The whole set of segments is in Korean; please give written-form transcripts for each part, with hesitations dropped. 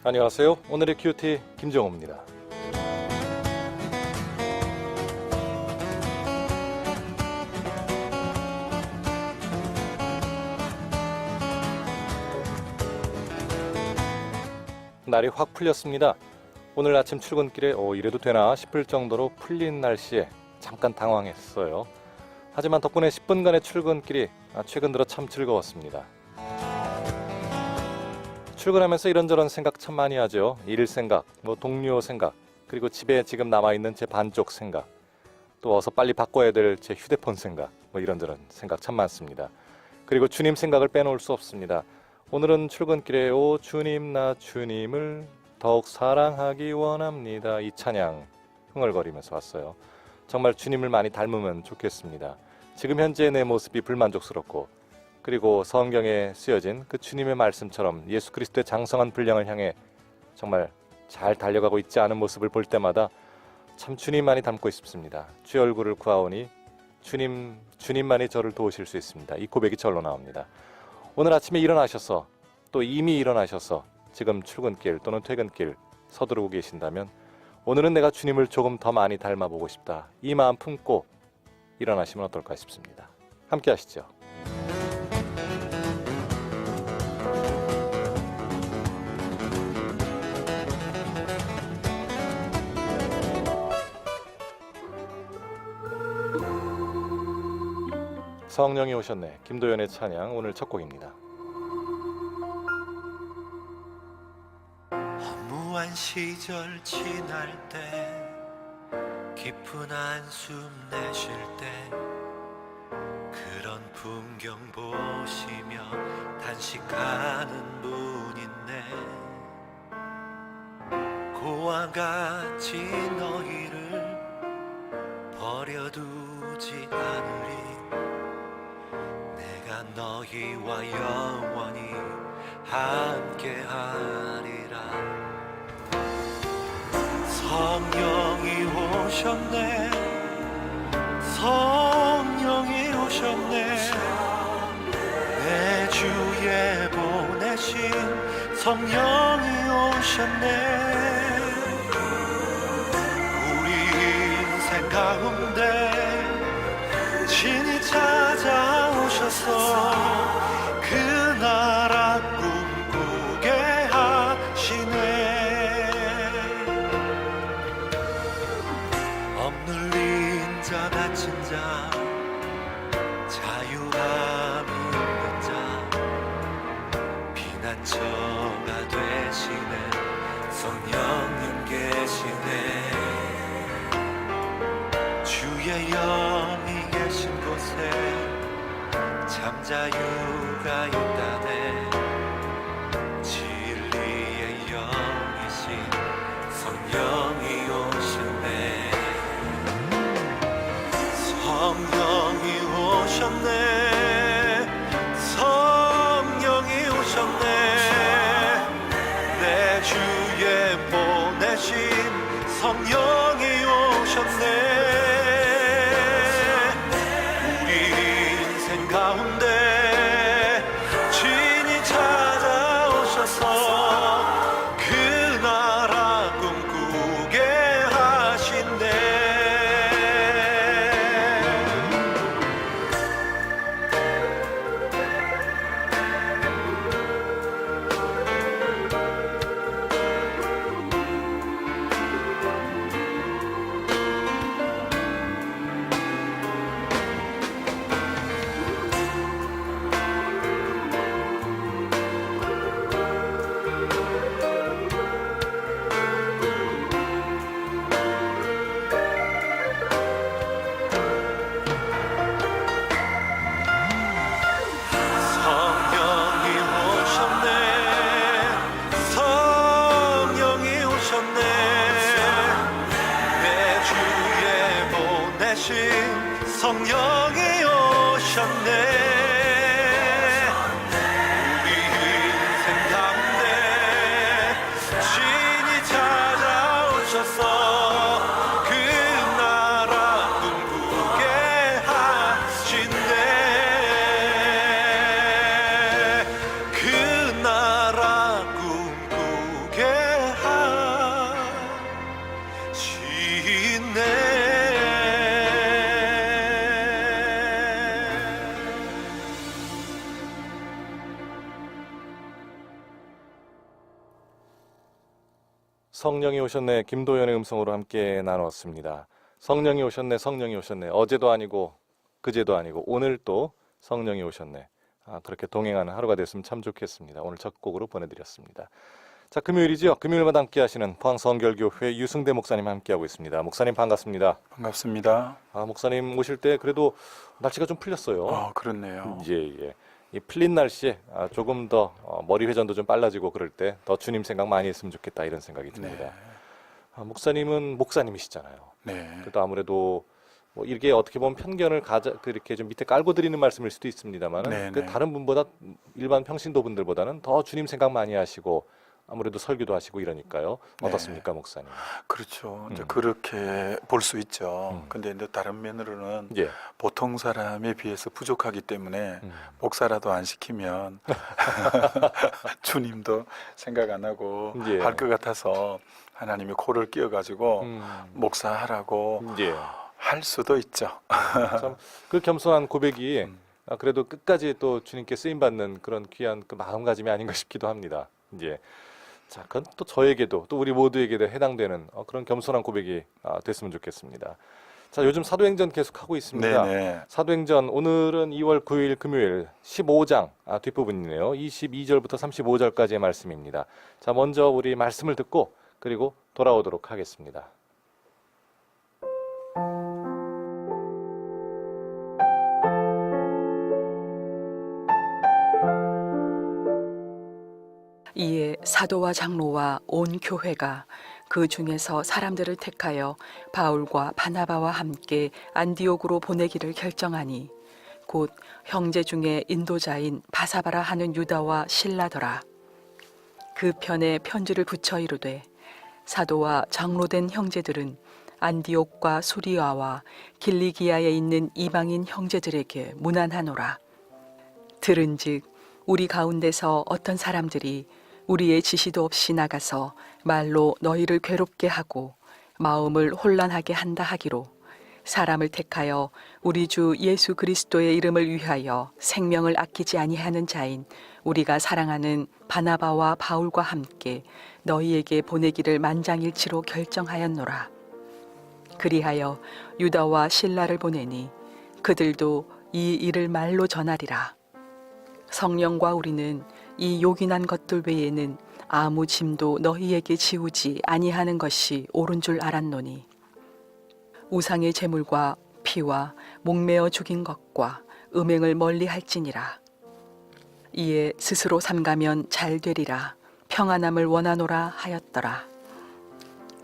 안녕하세요. 오늘의 큐티 김정호입니다. 날이 확 풀렸습니다. 오늘 아침 출근길에 이래도 되나 싶을 정도로 풀린 날씨에 잠깐 당황했어요. 하지만 덕분에 10분간의 출근길이 최근 들어 참 즐거웠습니다. 출근하면서 이런저런 생각 참 많이 하죠. 일 생각, 동료 생각, 그리고 집에 지금 남아있는 제 반쪽 생각, 또 어서 빨리 바꿔야 될 제 휴대폰 생각, 이런저런 생각 참 많습니다. 그리고 주님 생각을 빼놓을 수 없습니다. 오늘은 출근길에 오 주님 나 주님을 더욱 사랑하기 원합니다. 이 찬양 흥얼거리면서 왔어요. 정말 주님을 많이 닮으면 좋겠습니다. 지금 현재 내 모습이 불만족스럽고 그리고 성경에 쓰여진 그 주님의 말씀처럼 예수 그리스도의 장성한 분량을 향해 정말 잘 달려가고 있지 않은 모습을 볼 때마다 참 주님만이 닮고 싶습니다. 주의 얼굴을 구하오니 주님만이 저를 도우실 수 있습니다. 이 고백이 절로 나옵니다. 오늘 아침에 일어나셔서 또 이미 일어나셔서 지금 출근길 또는 퇴근길 서두르고 계신다면 오늘은 내가 주님을 조금 더 많이 닮아보고 싶다. 이 마음 품고 일어나시면 어떨까 싶습니다. 함께 하시죠. 성령이 오셨네. 김도연의 찬양 오늘 첫 곡입니다. 허무한 시절 지날 때 깊은 한숨 내쉴 때 그런 풍경 보시며 단식하는 분 있네. 고와 같이 너희를 버려두지 않으리. 내가 너희와 영원히 함께하리라. 성령이 오셨네. 성령이 오셨네. 내 주에 보내신 성령이 오셨네. 우리 인생 가운데 친히 찾아오셔서 그 나라 꿈꾸게 하시네. 억눌린 자 갇힌 자 자유함이 있는 자 피난처가 되시는 성령님 계시네. 주의 영이 계신 곳에 잠자유가 있다네. 진리의 영이신 성령이 오셨네. 성령이 오셨네. 성령이 오셨네. 내 주에 보내신 성령이 오셨네. 가운데 친히 찾아오셔서 그 나라 꿈꾸게 하신대. 성령이 오셨네. 우리 인생 가운데 친히 찾아오셔서 그 나라 꿈꾸게 하신대. 그 나라 꿈꾸게 성령이 오셨네. 김도연의 음성으로 함께 나누었습니다. 성령이 오셨네. 성령이 오셨네. 어제도 아니고 그제도 아니고 오늘 또 성령이 오셨네. 그렇게 동행하는 하루가 됐으면 참 좋겠습니다. 오늘 첫 곡으로 보내드렸습니다. 자, 금요일이죠. 금요일마다 함께 하시는 포항성결교회 유승대 목사님 함께하고 있습니다. 목사님 반갑습니다. 반갑습니다. 목사님 오실 때 그래도 날씨가 좀 풀렸어요. 그렇네요. 예. 이 풀린 날씨에 조금 더 머리 회전도 좀 빨라지고 그럴 때 더 주님 생각 많이 했으면 좋겠다 이런 생각이 듭니다. 네. 목사님은 목사님이시잖아요. 네. 그래도 아무래도 뭐 이게 어떻게 보면 편견을 그렇게 좀 밑에 깔고 드리는 말씀일 수도 있습니다만은 네, 그 네. 다른 분보다 일반 평신도 분들보다는 더 주님 생각 많이 하시고 아무래도 설교도 하시고 이러니까요. 네. 어떻습니까, 목사님? 그렇죠. 이제 음. 그렇게 볼 수 있죠. 음. 근데 이제 다른 면으로는 예. 보통 사람에 비해서 부족하기 때문에 목사라도 안 시키면 주님도 생각 안 하고 예. 할 것 같아서 하나님이 코를 끼워가지고 목사하라고 예. 할 수도 있죠. 참 그 겸손한 고백이 음. 그래도 끝까지 또 주님께 쓰임 받는 그런 귀한 그 마음가짐이 아닌가 싶기도 합니다. 예. 자, 그건 또 저에게도 또 우리 모두에게도 해당되는 그런 겸손한 고백이 됐으면 좋겠습니다. 자, 요즘 사도행전 계속 하고 있습니다. 네네. 사도행전 오늘은 2월 9일 금요일 15장 뒷부분이네요. 22절부터 35절까지의 말씀입니다. 자, 먼저 우리 말씀을 듣고 그리고 돌아오도록 하겠습니다. 이에 사도와 장로와 온 교회가 그 중에서 사람들을 택하여 바울과 바나바와 함께 안디옥으로 보내기를 결정하니 곧 형제 중에 인도자인 바사바라 하는 유다와 실라더라. 그 편에 편지를 붙여 이르되 사도와 장로된 형제들은 안디옥과 수리아와 길리기아에 있는 이방인 형제들에게 문안하노라. 들은즉 우리 가운데서 어떤 사람들이 우리의 지시도 없이 나가서 말로 너희를 괴롭게 하고 마음을 혼란하게 한다 하기로 사람을 택하여 우리 주 예수 그리스도의 이름을 위하여 생명을 아끼지 아니하는 자인 우리가 사랑하는 바나바와 바울과 함께 너희에게 보내기를 만장일치로 결정하였노라. 그리하여 유다와 실라를 보내니 그들도 이 일을 말로 전하리라. 성령과 우리는 이 요긴한 것들 외에는 아무 짐도 너희에게 지우지 아니하는 것이 옳은 줄 알았노니 우상의 제물과 피와 목매어 죽인 것과 음행을 멀리 할지니라. 이에 스스로 삼가면 잘 되리라 평안함을 원하노라 하였더라.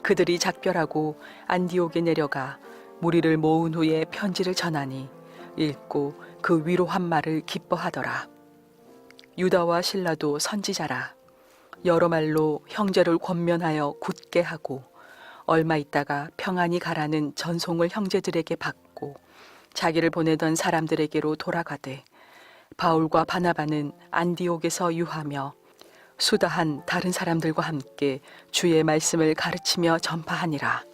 그들이 작별하고 안디옥에 내려가 무리를 모은 후에 편지를 전하니 읽고 그 위로한 말을 기뻐하더라. 유다와 실라도 선지자라. 여러 말로 형제를 권면하여 굳게 하고 얼마 있다가 평안히 가라는 전송을 형제들에게 받고 자기를 보내던 사람들에게로 돌아가되 바울과 바나바는 안디옥에서 유하며 수다한 다른 사람들과 함께 주의 말씀을 가르치며 전파하니라.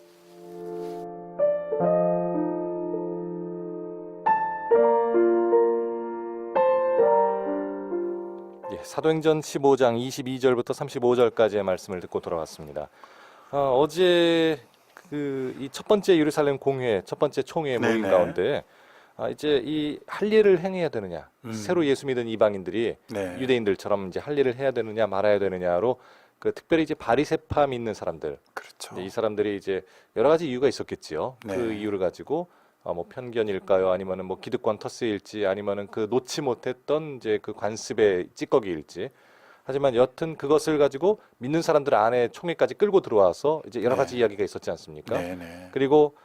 사도행전 15장 22절부터 35절까지의 말씀을 듣고 돌아왔습니다. 어제 이 첫 번째 예루살렘 공회, 첫 번째 총회 모임 네네. 가운데 이제 이 할 일을 행해야 되느냐, 새로 예수 믿은 이방인들이 네. 유대인들처럼 이제 할 일을 해야 되느냐 말아야 되느냐로 특별히 이제 바리새파 믿는 사람들, 그렇죠. 이 사람들이 이제 여러 가지 이유가 있었겠지요. 네. 그 이유를 가지고 뭐 편견일까요? 아니면은 뭐 기득권 터스일지, 아니면은 그 놓지 못했던 이제 그 관습의 찌꺼기일지. 하지만 여튼 그것을 가지고 믿는 사람들 안에 총회까지 끌고 들어와서 이제 여러 가지 네. 이야기가 있었지 않습니까? 네네. 그리고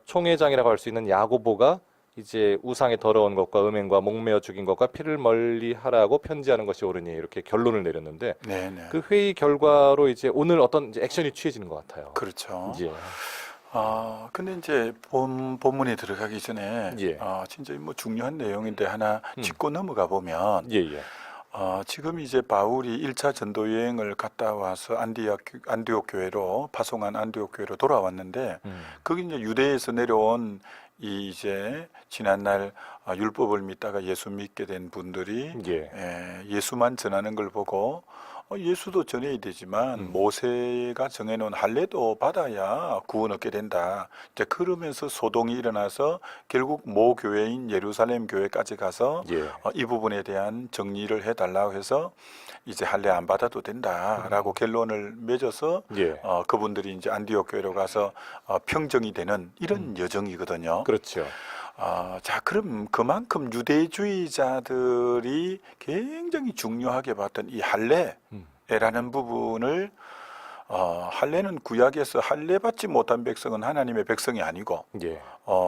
총회장이라고 할 수 있는 야고보가 이제 우상의 더러운 것과 음행과 목매어 죽인 것과 피를 멀리 하라고 편지하는 것이 옳으니 이렇게 결론을 내렸는데 네네. 그 회의 결과로 이제 오늘 어떤 이제 액션이 취해지는 것 같아요. 그렇죠. 예. 근데 이제 본문에 들어가기 전에 예. 진짜 뭐 중요한 내용인데 하나 짚고 넘어가 보면 예, 예. 지금 이제 바울이 1차 전도 여행을 갔다 와서 안디옥 교회로 파송한 안디옥 교회로 돌아왔는데 거기 이제 유대에서 내려온 이 이제 지난날 율법을 믿다가 예수 믿게 된 분들이 예. 예수만 전하는 걸 보고 예수도 전해야 되지만 모세가 정해놓은 할례도 받아야 구원 얻게 된다. 이제 그러면서 소동이 일어나서 결국 모 교회인 예루살렘 교회까지 가서 예. 이 부분에 대한 정리를 해달라고 해서 이제 할례 안 받아도 된다라고 결론을 맺어서 예. 그분들이 이제 안디옥 교회로 가서 평정이 되는 이런 여정이거든요. 그렇죠. 자, 그럼 그만큼 유대주의자들이 굉장히 중요하게 봤던 이 할례라는 부분을 할례는 구약에서 할례 받지 못한 백성은 하나님의 백성이 아니고 예.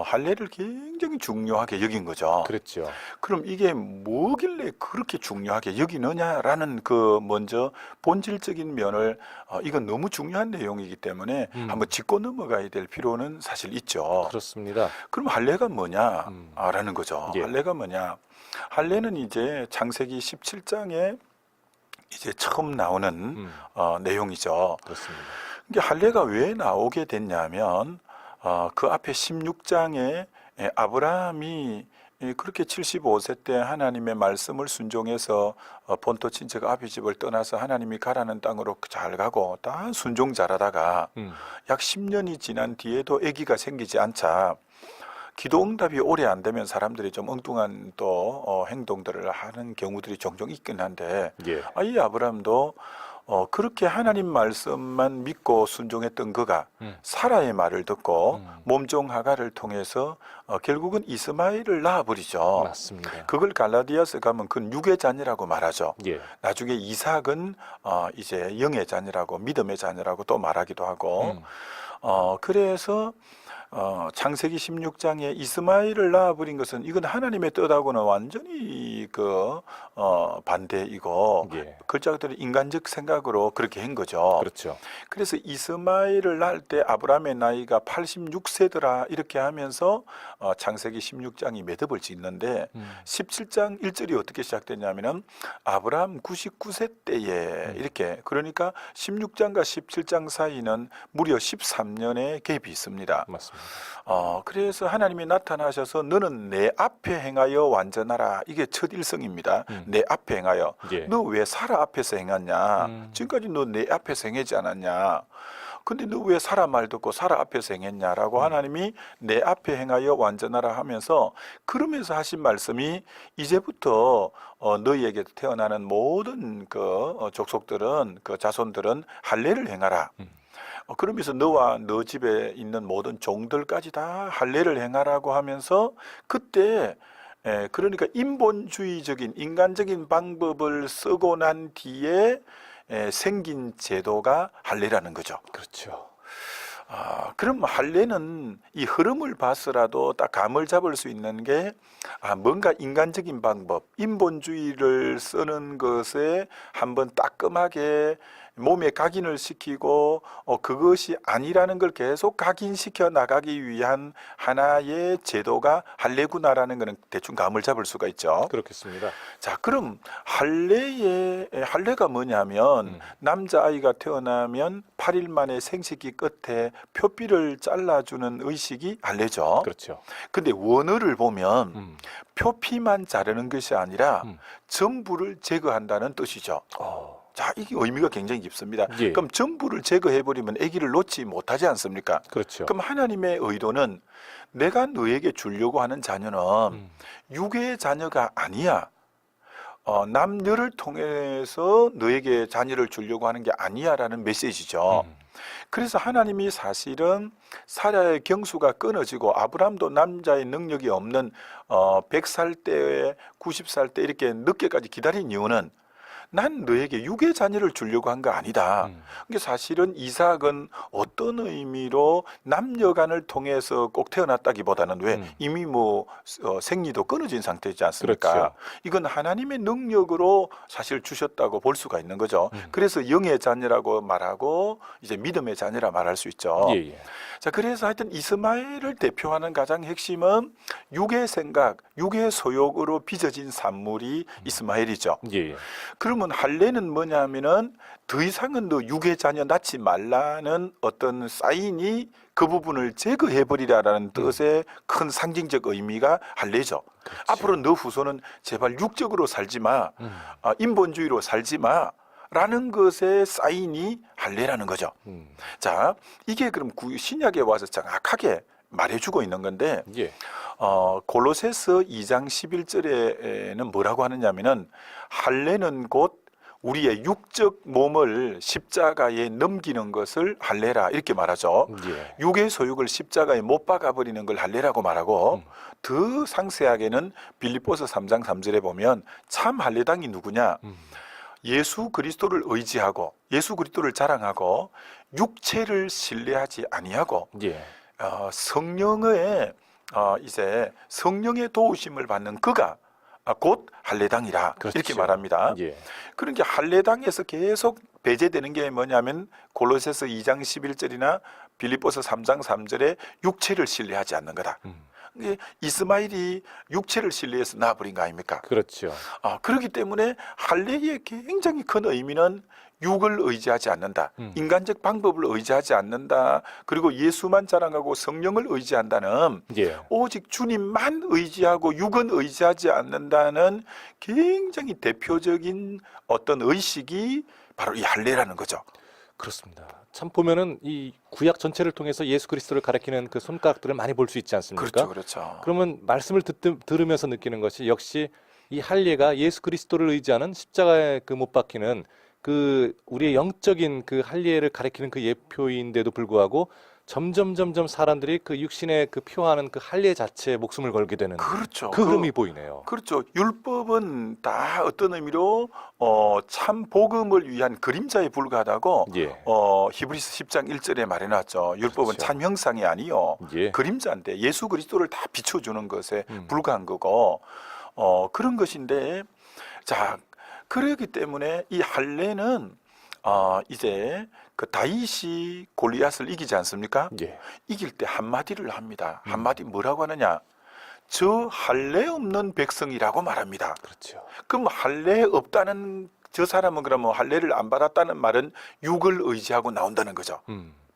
할례를 굉장히 중요하게 여긴 거죠. 그렇죠. 그럼 이게 뭐길래 그렇게 중요하게 여기느냐라는 그 먼저 본질적인 면을 이건 너무 중요한 내용이기 때문에 한번 짚고 넘어가야 될 필요는 사실 있죠. 그렇습니다. 그럼 할례가 뭐냐라는 거죠. 예. 할례가 뭐냐? 할례는 이제 창세기 17장에 이제 처음 나오는 내용이죠. 그렇습니다. 이게 할례가 왜 나오게 됐냐면 그 앞에 16장에 아브라함이 그렇게 75세 때 하나님의 말씀을 순종해서 본토 친척 아비 집을 떠나서 하나님이 가라는 땅으로 잘 가고 다 순종 잘하다가 약 10년이 지난 뒤에도 아기가 생기지 않자 기도 응답이 오래 안 되면 사람들이 좀 엉뚱한 또 행동들을 하는 경우들이 종종 있긴 한데 예. 이 아브라함도 그렇게 하나님 말씀만 믿고 순종했던 그가 사라의 말을 듣고 몸종 하가를 통해서 결국은 이스마엘을 낳아버리죠. 맞습니다. 그걸 갈라디아서 가면 그건 육의 자녀라고 말하죠. 예. 나중에 이삭은 이제 영의 자녀라고 믿음의 자녀라고 또 말하기도 하고 그래서 창세기 16장에 이스마엘을 낳아버린 것은 이건 하나님의 뜻하고는 완전히 반대이고 예. 글자들이 인간적 생각으로 그렇게 한 거죠. 그렇죠. 그래서 이스마엘을 낳을 때 아브라함의 나이가 86세더라 이렇게 하면서 창세기 16장이 매듭을 짓는데 17장 1절이 어떻게 시작되냐면은 아브라함 99세 때에 이렇게 그러니까 16장과 17장 사이는 무려 13년의 갭이 있습니다. 맞습니다. 그래서 하나님이 나타나셔서 너는 내 앞에 행하여 완전하라. 이게 첫 일성입니다. 내 앞에 행하여. 예. 너 왜 사라 앞에서 행했냐? 지금까지 너 내 앞에서 행하지 않았냐? 근데 너 왜 사라 말 듣고 사라 앞에서 행했냐라고 하나님이 내 앞에 행하여 완전하라 하면서 그러면서 하신 말씀이 이제부터 너희에게 태어나는 모든 그 족속들은 그 자손들은 할례를 행하라. 그러면서 너와 너 집에 있는 모든 종들까지 다 할례를 행하라고 하면서 그때 그러니까 인본주의적인 인간적인 방법을 쓰고 난 뒤에 생긴 제도가 할례라는 거죠. 그렇죠. 그럼 할례는 이 흐름을 봐서라도 딱 감을 잡을 수 있는 게 뭔가 인간적인 방법, 인본주의를 쓰는 것에 한번 따끔하게 몸에 각인을 시키고 그것이 아니라는 걸 계속 각인시켜 나가기 위한 하나의 제도가 할례구나라는 것은 대충 감을 잡을 수가 있죠. 그렇겠습니다. 자, 그럼 할례가 뭐냐면 남자아이가 태어나면 8일 만에 생식기 끝에 표피를 잘라주는 의식이 할례죠. 그렇죠. 근데 원어를 보면 표피만 자르는 것이 아니라 전부를 제거한다는 뜻이죠. 자, 이게 의미가 굉장히 깊습니다. 예. 그럼 전부를 제거해버리면 아기를 놓지 못하지 않습니까? 그렇죠. 그럼 하나님의 의도는 내가 너에게 주려고 하는 자녀는 육의 자녀가 아니야. 남녀를 통해서 너에게 자녀를 주려고 하는 게 아니야라는 메시지죠. 그래서 하나님이 사실은 사라의 경수가 끊어지고 아브라함도 남자의 능력이 없는 100살 때, 90살 때 이렇게 늦게까지 기다린 이유는 난 너에게 육의 자녀를 주려고 한 거 아니다. 그게 사실은 이삭은 어떤 의미로 남녀간을 통해서 꼭 태어났다기보다는 왜 이미 생리도 끊어진 상태이지 않습니까? 그렇죠. 이건 하나님의 능력으로 사실 주셨다고 볼 수가 있는 거죠. 그래서 영의 자녀라고 말하고 이제 믿음의 자녀라 말할 수 있죠. 예, 예. 자, 그래서 하여튼 이스마엘을 대표하는 가장 핵심은 육의 생각, 육의 소욕으로 빚어진 산물이 이스마엘이죠. 예, 예. 그러면 할례는 뭐냐면은 더 이상은 너 육의 자녀 낳지 말라는 어떤 사인이 그 부분을 제거해버리라라는 뜻의 큰 상징적 의미가 할례죠. 앞으로 너 후손은 제발 육적으로 살지 마, 인본주의로 살지 마. 라는 것의 사인이 할례라는 거죠. 음. 자, 이게 그럼 신약에 와서 정확하게 말해주고 있는 건데 예. 골로새서 2장 11절에는 뭐라고 하느냐면은 할례는 곧 우리의 육적 몸을 십자가에 넘기는 것을 할례라 이렇게 말하죠. 예. 육의 소욕을 십자가에 못 박아버리는 걸 할례라고 말하고 더 상세하게는 빌립보서 3장 3절에 보면 참 할례당이 누구냐? 예수 그리스도를 의지하고 예수 그리스도를 자랑하고 육체를 신뢰하지 아니하고 예. 성령의 이제 성령의 도우심을 받는 그가 곧 할례당이라 그렇죠. 이렇게 말합니다. 예. 그러니까 할례당에서 계속 배제되는 게 뭐냐면 골로새서 2장 11절이나 빌립보서 3장 3절에 육체를 신뢰하지 않는 거다. 이게 이스마엘이 육체를 신뢰해서 나와버린 거 아닙니까? 그렇죠. 그렇기 때문에 할례의 굉장히 큰 의미는 육을 의지하지 않는다. 인간적 방법을 의지하지 않는다. 그리고 예수만 자랑하고 성령을 의지한다는 예. 오직 주님만 의지하고 육은 의지하지 않는다는 굉장히 대표적인 어떤 의식이 바로 이 할례라는 거죠. 그렇습니다. 참 보면은 이 구약 전체를 통해서 예수 그리스도를 가리키는 그 손가락들을 많이 볼 수 있지 않습니까? 그렇죠, 그렇죠. 그러면 말씀을 들으면서 느끼는 것이 역시 이 할례가 예수 그리스도를 의지하는 십자가에 그 못 박히는 그 우리의 영적인 그 할례를 가리키는 그 예표인데도 불구하고 점점 사람들이 그 육신에 그 표하는 그 할례 자체에 목숨을 걸게 되는 그렇죠. 그 흐름이 보이네요. 그렇죠. 율법은 다 어떤 의미로 참 복음을 위한 그림자에 불과하다고 예. 히브리서 10장 1절에 말해놨죠. 율법은 그렇죠. 참 형상이 아니요 예. 그림자인데 예수 그리스도를 다 비춰주는 것에 음. 불과한 거고 그런 것인데 자 그러기 때문에 이 할례는 이제 그 다윗이 골리앗을 이기지 않습니까? 예. 이길 때 한마디를 합니다. 한마디 뭐라고 하느냐? 저 할례 없는 백성이라고 말합니다. 그렇죠. 그럼 할례 없다는 저 사람은 그러면 할례를 안 받았다는 말은 육을 의지하고 나온다는 거죠.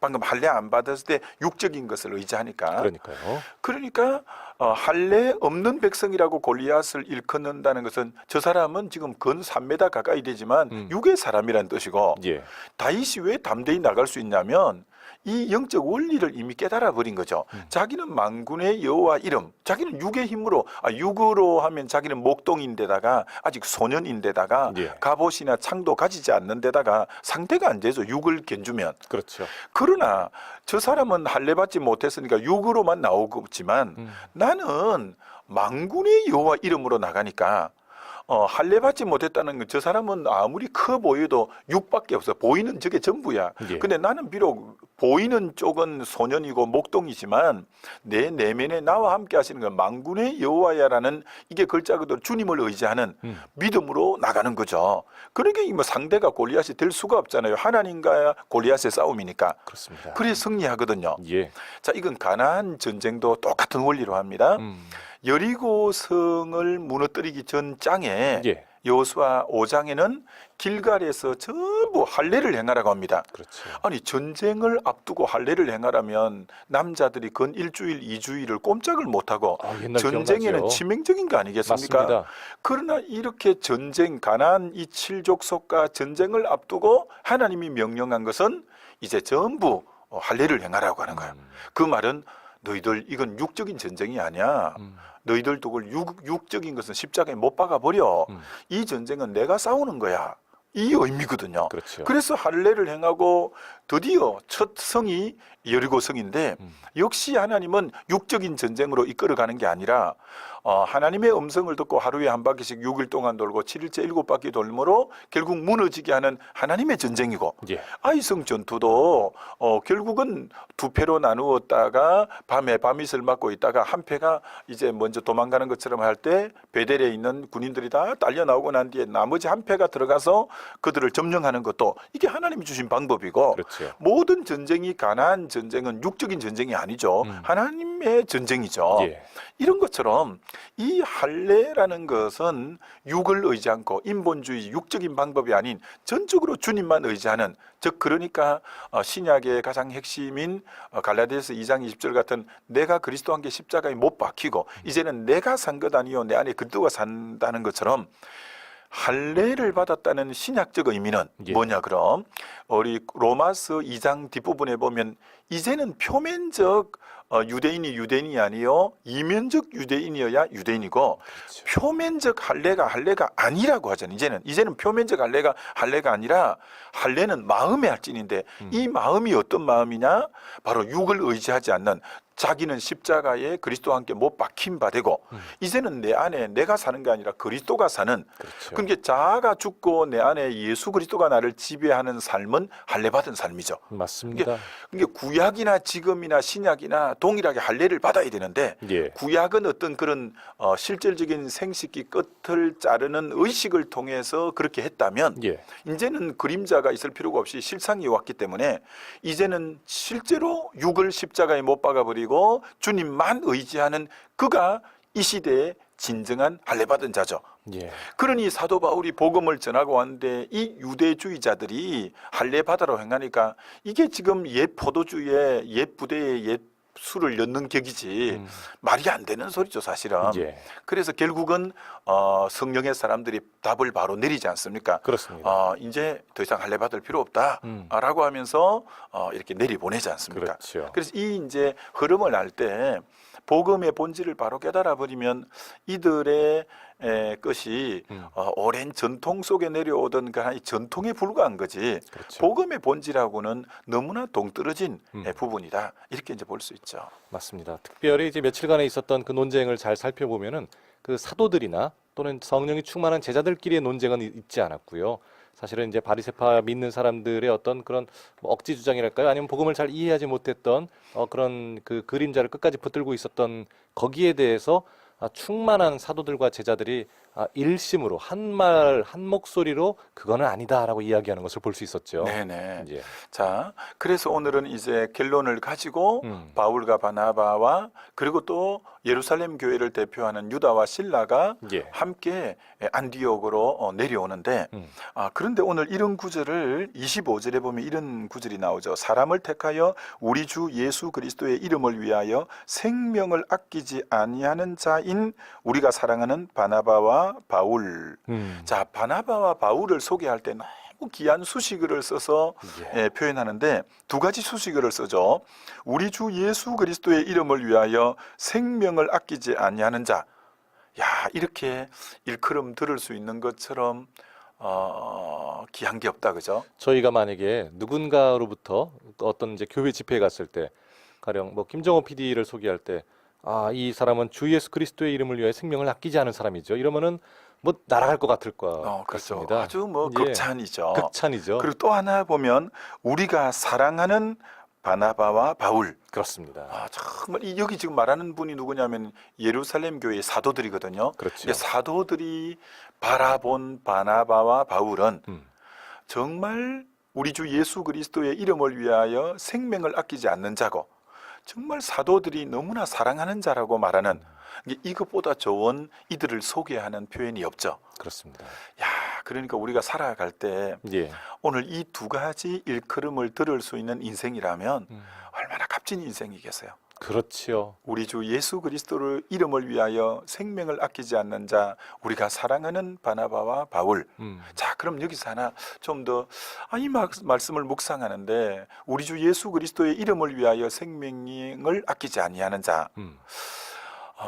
방금 할례 안 받았을 때 육적인 것을 의지하니까. 그러니까요. 그러니까 할례 없는 백성이라고 골리앗을 일컫는다는 것은 저 사람은 지금 근 3m 가까이 되지만 육의 사람이라는 뜻이고 예. 다윗이 왜 담대히 나갈 수 있냐면 이 영적 원리를 이미 깨달아 버린 거죠. 자기는 만군의 여호와 이름, 자기는 육의 힘으로 육으로 하면 자기는 목동인데다가 아직 소년인데다가 예. 갑옷이나 창도 가지지 않는 데다가 상대가 안 되죠. 육을 견주면. 그렇죠. 그러나 저 사람은 할례 받지 못했으니까 육으로만 나오지만 나는 만군의 여호와 이름으로 나가니까 할례 받지 못했다는 건 저 사람은 아무리 커 보여도 육밖에 없어. 보이는 저게 전부야. 예. 근데 나는 비록 보이는 쪽은 소년이고 목동이지만 내 내면에 나와 함께 하시는 건 만군의 여호와야라는 이게 글자 그대로 주님을 의지하는 믿음으로 나가는 거죠. 그러니까 뭐 상대가 골리앗이 될 수가 없잖아요. 하나님과 골리앗의 싸움이니까. 그렇습니다. 그래 승리하거든요. 예. 자, 이건 가나안 전쟁도 똑같은 원리로 합니다. 여리고 성을 무너뜨리기 전 장에 예. 여호수아 5장에는 길갈에서 전부 할례를 행하라고 합니다. 그렇죠. 아니 전쟁을 앞두고 할례를 행하라면 남자들이 근 1주일, 2주일을 꼼짝을 못하고 옛날 전쟁에는 기억나죠? 치명적인 거 아니겠습니까? 맞습니다. 그러나 이렇게 전쟁, 가나안 이 7족속과 전쟁을 앞두고 하나님이 명령한 것은 이제 전부 할례를 행하라고 하는 거예요. 그 말은 너희들 이건 육적인 전쟁이 아니야. 너희들 그걸 육적인 것은 십자가에 못 박아버려. 이 전쟁은 내가 싸우는 거야. 이 의미거든요. 그렇죠. 그래서 할례를 행하고 드디어 첫 성이 여리고 성인데 역시 하나님은 육적인 전쟁으로 이끌어가는 게 아니라 하나님의 음성을 듣고 하루에 한 바퀴씩 6일 동안 돌고 7일째 7바퀴 돌므로 결국 무너지게 하는 하나님의 전쟁이고 예. 아이성 전투도 결국은 두 패로 나누었다가 밤에 밤이슬 맞고 있다가 한 패가 이제 먼저 도망가는 것처럼 할 때 베델에 있는 군인들이 다 딸려 나오고 난 뒤에 나머지 한 패가 들어가서 그들을 점령하는 것도 이게 하나님이 주신 방법이고 그렇죠. 모든 전쟁이 가나안 전쟁은 육적인 전쟁이 아니죠. 하나님의 전쟁이죠. 예. 이런 것처럼 이 할례라는 것은 육을 의지 않고 인본주의 육적인 방법이 아닌 전적으로 주님만 의지하는 즉 그러니까 신약의 가장 핵심인 갈라디아서 2장 20절 같은 내가 그리스도와 함께 십자가에 못 박히고 이제는 내가 산 것 아니요 내 안에 그리스도가 산다는 것처럼 할례를 받았다는 신약적 의미는 예. 뭐냐 그럼 우리 로마서 2장 뒷부분에 보면 이제는 표면적 유대인이 아니요 이면적 유대인이어야 유대인이고 그렇죠. 표면적 할례가 아니라고 하잖아요. 이제는 표면적 할례가 아니라 할례는 마음의 할진인데 이 마음이 어떤 마음이냐? 바로 육을 의지하지 않는 자기는 십자가에 그리스도와 함께 못 박힌 바 되고 이제는 내 안에 내가 사는 게 아니라 그리스도가 사는 그렇죠. 그러니까 자아가 죽고 내 안에 예수 그리스도가 나를 지배하는 삶은 할례 받은 삶이죠. 맞습니다. 그러니까 구약이나 지금이나 신약이나 동일하게 할례를 받아야 되는데 예. 구약은 어떤 그런 실질적인 생식기 끝을 자르는 의식을 통해서 그렇게 했다면 예. 이제는 그림자가 있을 필요가 없이 실상이 왔기 때문에 이제는 실제로 육을 십자가에 못 박아버리고 주님만 의지하는 그가 이 시대의 진정한 할례받은 자죠. 예. 그러니 사도 바울이 복음을 전하고 왔는데 이 유대주의자들이 할례 받으러 행하니까 이게 지금 옛 포도주에 옛 부대에 옛 술을 넣는 격이지 말이 안 되는 소리죠 사실은. 예. 그래서 결국은 성령의 사람들이 답을 바로 내리지 않습니까? 그렇습니다. 이제 더 이상 할례 받을 필요 없다라고 하면서 이렇게 내리보내지 않습니까? 그렇죠. 그래서 이 이제 흐름을 알 때 복음의 본질을 바로 깨달아 버리면 이들의 것이 오랜 전통 속에 내려오던 그 하나의 전통에 불과한 거지. 그렇죠. 복음의 본질하고는 너무나 동떨어진 부분이다. 이렇게 이제 볼 수 있죠. 맞습니다. 특별히 이제 며칠간에 있었던 그 논쟁을 잘 살펴보면은 그 사도들이나 또는 성령이 충만한 제자들끼리의 논쟁은 있지 않았고요. 사실은 이제 바리새파 믿는 사람들의 어떤 그런 뭐 억지 주장이랄까요? 아니면 복음을 잘 이해하지 못했던 그런 그 그림자를 끝까지 붙들고 있었던 거기에 대해서 충만한 사도들과 제자들이 일심으로 한 말 한 목소리로 그거는 아니다라고 이야기하는 것을 볼 수 있었죠. 네네. 예. 자, 그래서 오늘은 이제 결론을 가지고 바울과 바나바와 그리고 또 예루살렘 교회를 대표하는 유다와 실라가 예. 함께 안디옥으로 내려오는데 그런데 오늘 이런 구절을 25절에 보면 이런 구절이 나오죠. 사람을 택하여 우리 주 예수 그리스도의 이름을 위하여 생명을 아끼지 아니하는 자인 우리가 사랑하는 바나바와 바울. 자, 바나바와 바울을 소개할 때 너무 귀한 수식어를 써서 표현하는데 두 가지 수식어를 쓰죠. 우리 주 예수 그리스도의 이름을 위하여 생명을 아끼지 아니하는 자. 야, 이렇게 일컬음 들을 수 있는 것처럼 귀한 게 없다, 그죠? 저희가 만약에 누군가로부터 어떤 이제 교회 집회에 갔을 때 가령 뭐 김정호 PD를 소개할 때 이 사람은 주 예수 그리스도의 이름을 위해 생명을 아끼지 않은 사람이죠. 이러면은 뭐 날아갈 것 같을 것 그렇죠. 같습니다. 아주 뭐 예. 극찬이죠. 극찬이죠. 그리고 또 하나 보면 우리가 사랑하는 바나바와 바울. 그렇습니다. 정말 여기 지금 말하는 분이 누구냐면 예루살렘 교회의 사도들이거든요. 그렇죠. 근데 사도들이 바라본 바나바와 바울은 정말 우리 주 예수 그리스도의 이름을 위하여 생명을 아끼지 않는 자고 정말 사도들이 너무나 사랑하는 자라고 말하는 이것보다 좋은 이들을 소개하는 표현이 없죠. 그렇습니다. 야, 그러니까 우리가 살아갈 때 예. 오늘 이 두 가지 일컬음을 들을 수 있는 인생이라면 얼마나 값진 인생이겠어요. 그렇지요. 우리 주 예수 그리스도를 이름을 위하여 생명을 아끼지 않는 자, 우리가 사랑하는 바나바와 바울. 자, 그럼 여기서 하나 좀 더 이 말씀을 묵상하는데 우리 주 예수 그리스도의 이름을 위하여 생명을 아끼지 아니하는 자.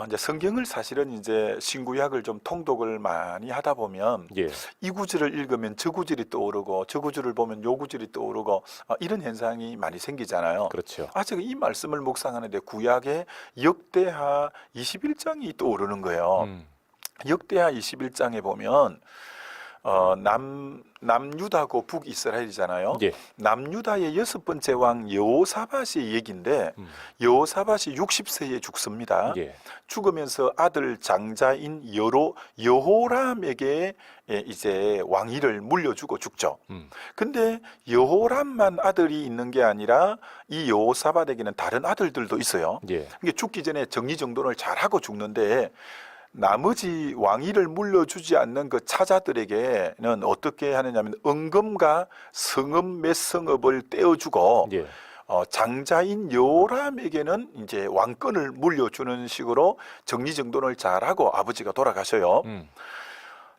이제 성경을 사실은 이제 신구약을 좀 통독을 많이 하다 보면 예. 이 구절을 읽으면 저 구절이 떠오르고 저 구절을 보면 요 구절이 떠오르고 이런 현상이 많이 생기잖아요. 그렇죠. 제가 이 말씀을 묵상하는데 구약의 역대하 21장이 떠오르는 거예요. 역대하 21장에 보면 남유다고 북이스라엘이잖아요. 예. 남유다의 6번째 왕 여호사밧의 얘기인데 여호사밧이 60세에 죽습니다. 예. 죽으면서 아들 장자인 여호람에게 이제 왕위를 물려주고 죽죠. 근데 여호람만 아들이 있는 게 아니라 이 여호사밧에게는 다른 아들들도 있어요. 예. 그러니까 죽기 전에 정리정돈을 잘하고 죽는데 나머지 왕위를 물려주지 않는 그 차자들에게는 어떻게 하느냐면 은금과 성읍 몇 성읍을 떼어주고 예. 장자인 여호람에게는 이제 왕권을 물려주는 식으로 정리정돈을 잘하고 아버지가 돌아가셔요.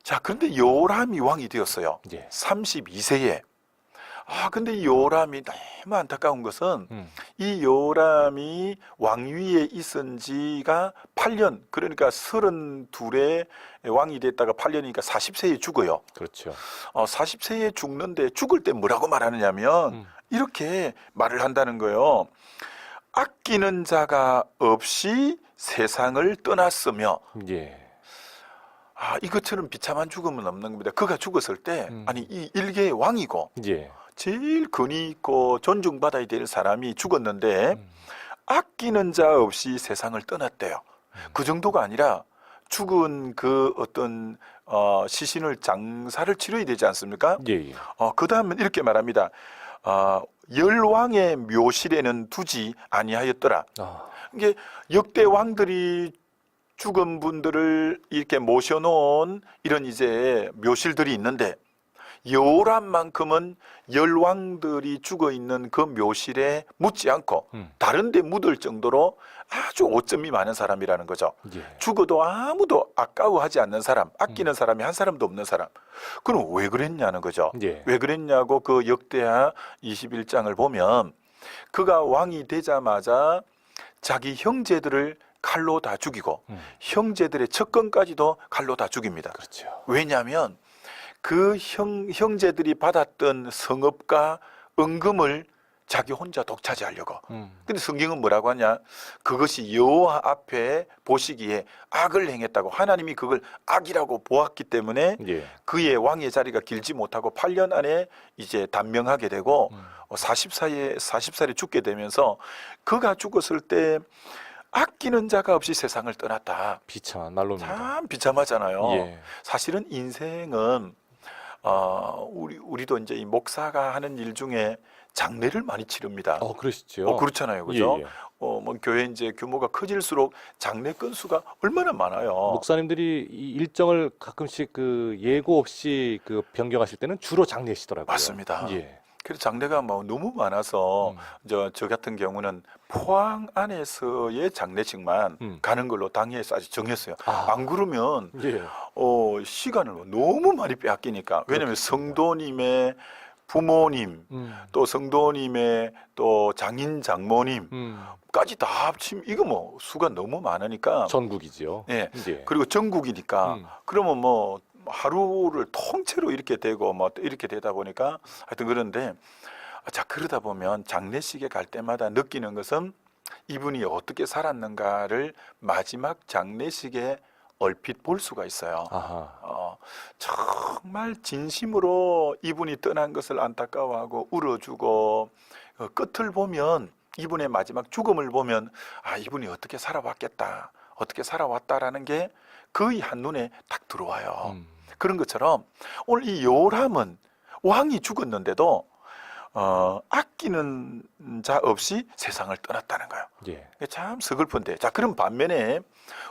자, 그런데 요람이 왕이 되었어요. 예. 32세에. 근데 이 요람이 너무 안타까운 것은 음. 이 요람이 왕위에 있은 지가 8년, 그러니까 32에 왕이 됐다가 8년이니까 40세에 죽어요. 그렇죠. 40세에 죽는데 죽을 때 뭐라고 말하느냐면 음. 이렇게 말을 한다는 거예요. 아끼는 자가 없이 세상을 떠났으며, 예. 이것처럼 비참한 죽음은 없는 겁니다. 그가 죽었을 때, 음. 아니, 이 일개의 왕이고, 예. 제일 권위 있고 존중받아야 될 사람이 죽었는데, 음. 아끼는 자 없이 세상을 떠났대요. 그 정도가 아니라, 죽은 그 어떤, 시신을 장사를 치러야 되지 않습니까? 예. 예. 그 다음은 이렇게 말합니다. 열왕의 묘실에는 두지 아니하였더라. 아. 이게 역대 왕들이 죽은 분들을 이렇게 모셔놓은 이런 이제 묘실들이 있는데 요람만큼은 열왕들이 죽어 있는 그 묘실에 묻지 않고 다른 데 묻을 정도로 아주 오점이 많은 사람이라는 거죠. 예. 죽어도 아무도 아까워하지 않는 사람, 아끼는 사람이 한 사람도 없는 사람. 그럼 왜 그랬냐는 거죠. 예. 왜 그랬냐고 그 역대하 21장을 보면 그가 왕이 되자마자 자기 형제들을 칼로 다 죽이고 형제들의 척건까지도 칼로 다 죽입니다. 그렇죠. 왜냐하면 그 형제들이 받았던 성읍과 은금을 자기 혼자 독차지하려고. 근데 성경은 뭐라고 하냐? 그것이 여호와 앞에 보시기에 악을 행했다고. 하나님이 그걸 악이라고 보았기 때문에 예. 그의 왕의 자리가 길지 못하고 8년 안에 이제 단명하게 되고 40살에 죽게 되면서 그가 죽었을 때 아끼는 자가 없이 세상을 떠났다. 비참한 말로입니다. 참 비참하잖아요. 예. 사실은 인생은 우리도 이제 이 목사가 하는 일 중에 장례를 많이 치릅니다. 그러시죠. 그렇잖아요, 그죠? 예, 예. 뭐 교회 이제 규모가 커질수록 장례 건수가 얼마나 많아요. 목사님들이 이 일정을 가끔씩 그 예고 없이 그 변경하실 때는 주로 장례시더라고요. 맞습니다. 예. 그래서 장례가 뭐 너무 많아서 저 같은 경우는 포항 안에서의 장례식만 가는 걸로 당회에서 아직 정했어요. 안 그러면 예. 시간을 너무 많이 빼앗기니까. 왜냐하면 성도님의 부모님, 또 성도님의 또 장인 장모님까지 다 합치면 이거 뭐 수가 너무 많으니까. 전국이지요. 예. 예. 그리고 전국이니까 그러면 뭐 하루를 통째로 이렇게 되고 뭐 이렇게 되다 보니까 하여튼 그런데 자, 그러다 보면 장례식에 갈 때마다 느끼는 것은 이분이 어떻게 살았는가를 마지막 장례식에 얼핏 볼 수가 있어요. 아하. 정말 진심으로 이분이 떠난 것을 안타까워하고 울어주고 끝을 보면 이분의 마지막 죽음을 보면 이분이 어떻게 살아왔겠다, 어떻게 살아왔다라는 게 거의 한눈에 딱 들어와요. 그런 것처럼 오늘 이 요람은 왕이 죽었는데도 아끼는 자 없이 세상을 떠났다는 거예요. 예. 참 서글픈데. 자, 그럼 반면에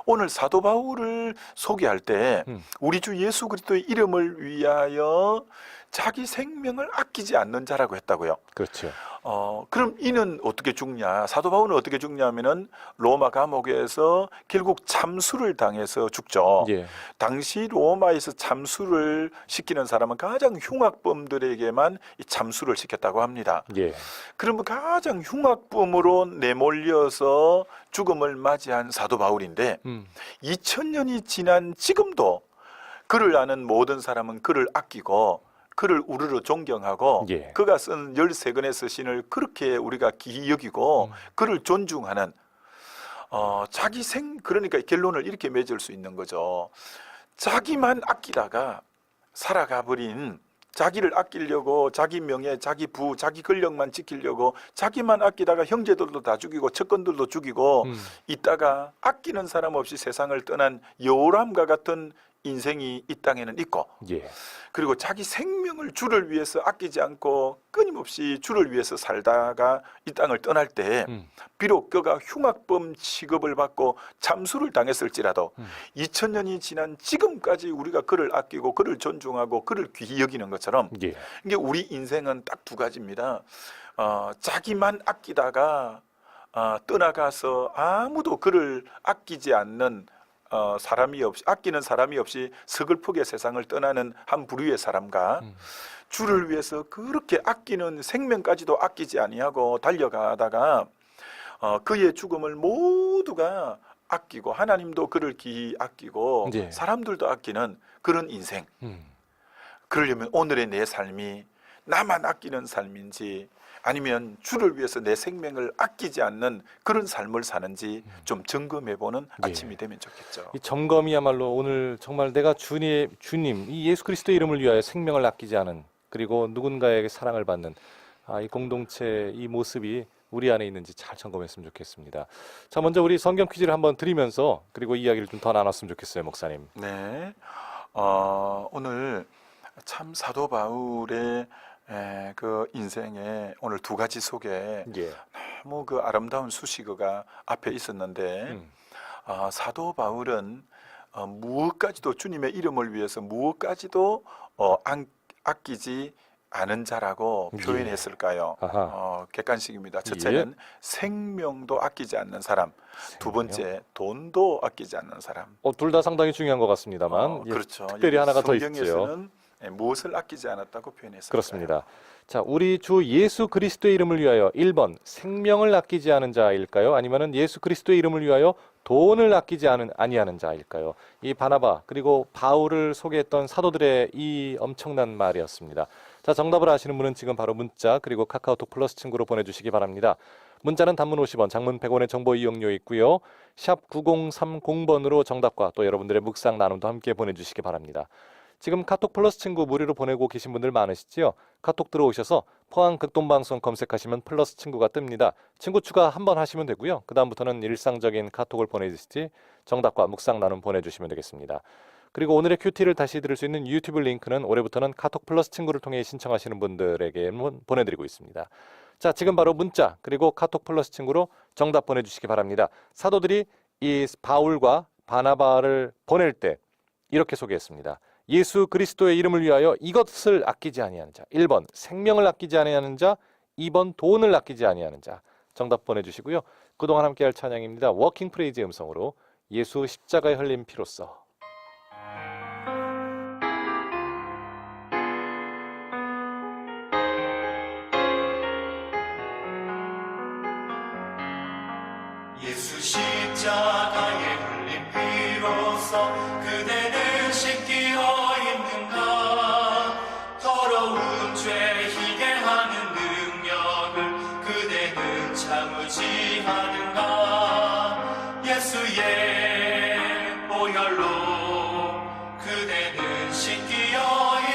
오늘 사도 바울을 소개할 때 우리 주 예수 그리스도의 이름을 위하여 자기 생명을 아끼지 않는 자라고 했다고요. 그렇죠. 그럼 이는 어떻게 죽냐? 사도 바울은 어떻게 죽냐면은 로마 감옥에서 결국 참수를 당해서 죽죠. 예. 당시 로마에서 참수를 시키는 사람은 가장 흉악범들에게만 이 참수를 시켰다고 합니다. 예. 그러면 가장 흉악범으로 내몰려서 죽음을 맞이한 사도 바울인데 2000년이 지난 지금도 그를 아는 모든 사람은 그를 아끼고 그를 우르르 존경하고 예. 그가 쓴 13권의 서신을 그렇게 우리가 귀히 여기고 그를 존중하는 그러니까 결론을 이렇게 맺을 수 있는 거죠. 자기만 아끼다가 살아가 버린, 자기를 아끼려고 자기 명예, 자기 부, 자기 권력만 지키려고 자기만 아끼다가 형제들도 다 죽이고 척건들도 죽이고 있다가 아끼는 사람 없이 세상을 떠난 요람과 같은 인생이 이 땅에는 있고, 예. 그리고 자기 생명을 주를 위해서 아끼지 않고 끊임없이 주를 위해서 살다가 이 땅을 떠날 때 비록 그가 흉악범 취급을 받고 참수를 당했을지라도 2000년이 지난 지금까지 우리가 그를 아끼고 그를 존중하고 그를 귀히 여기는 것처럼 예. 이게 우리 인생은 딱 두 가지입니다. 자기만 아끼다가 떠나가서 아무도 그를 아끼지 않는 사람이 없이 아끼는 사람이 없이 서글프게 세상을 떠나는 한 부류의 사람과 주를 위해서 그렇게 아끼는 생명까지도 아끼지 아니하고 달려가다가 그의 죽음을 모두가 아끼고 하나님도 그를 기히 아끼고 예. 사람들도 아끼는 그런 인생. 그러려면 오늘의 내 삶이 나만 아끼는 삶인지 아니면 주를 위해서 내 생명을 아끼지 않는 그런 삶을 사는지 좀 점검해보는 아침이 되면 좋겠죠. 이 점검이야말로 오늘 정말 내가 주님 이 예수 그리스도의 이름을 위하여 생명을 아끼지 않은, 그리고 누군가에게 사랑을 받는 이 공동체 이 모습이 우리 안에 있는지 잘 점검했으면 좋겠습니다. 자, 먼저 우리 성경 퀴즈를 한번 드리면서 그리고 이야기를 좀 더 나눴으면 좋겠어요, 목사님. 네, 오늘 참 사도 바울의 그 인생에 오늘 두 가지 속에 예. 너무 그 아름다운 수식어가 앞에 있었는데 사도 바울은 무엇까지도 주님의 이름을 위해서 무엇까지도 아끼지 않은 자라고 예. 표현했을까요? 객관식입니다. 첫째는 생명도 아끼지 않는 사람, 두 번째 돈도 아끼지 않는 사람. 둘 다 상당히 중요한 것 같습니다만 그렇죠. 특별히 하나가 더 있죠. 성경에서는 무엇을 아끼지 않았다고 표현했을까요? 그렇습니다. 자, 우리 주 예수 그리스도의 이름을 위하여 1번 생명을 아끼지 않은 자일까요? 아니면은 예수 그리스도의 이름을 위하여 돈을 아끼지 아니하는 자일까요? 이 바나바 그리고 바울을 소개했던 사도들의 이 엄청난 말이었습니다. 자, 정답을 아시는 분은 지금 바로 문자 그리고 카카오톡 플러스 친구로 보내주시기 바랍니다. 문자는 단문 50원, 장문 100원의 정보 이용료 있고요. 샵 9030번으로 정답과 또 여러분들의 묵상 나눔도 함께 보내주시기 바랍니다. 지금 카톡 플러스 친구 무료로 보내고 계신 분들 많으시죠? 카톡 들어오셔서 포항 극동방송 검색하시면 플러스 친구가 뜹니다. 친구 추가 한번 하시면 되고요. 그 다음부터는 일상적인 카톡을 보내주시지 정답과 묵상 나눔 보내주시면 되겠습니다. 그리고 오늘의 큐티를 다시 들을 수 있는 유튜브 링크는 올해부터는 카톡 플러스 친구를 통해 신청하시는 분들에게 보내드리고 있습니다. 자, 지금 바로 문자 그리고 카톡 플러스 친구로 정답 보내주시기 바랍니다. 사도들이 이 바울과 바나바를 보낼 때 이렇게 소개했습니다. 예수 그리스도의 이름을 위하여 이것을 아끼지 아니하는 자. 1번 생명을 아끼지 아니하는 자, 2번 돈을 아끼지 아니하는 자. 정답 보내주시고요. 그동안 함께할 찬양입니다. 워킹 프레이즈의 음성으로 예수 십자가에 흘린 피로써. 예수 십자가에 흘린 피로써 그대는 씻기어 있는가. 더러운 죄 희게 하는 능력을 그대는 참으지 하는가. 예수의 보혈로 그대는 씻기어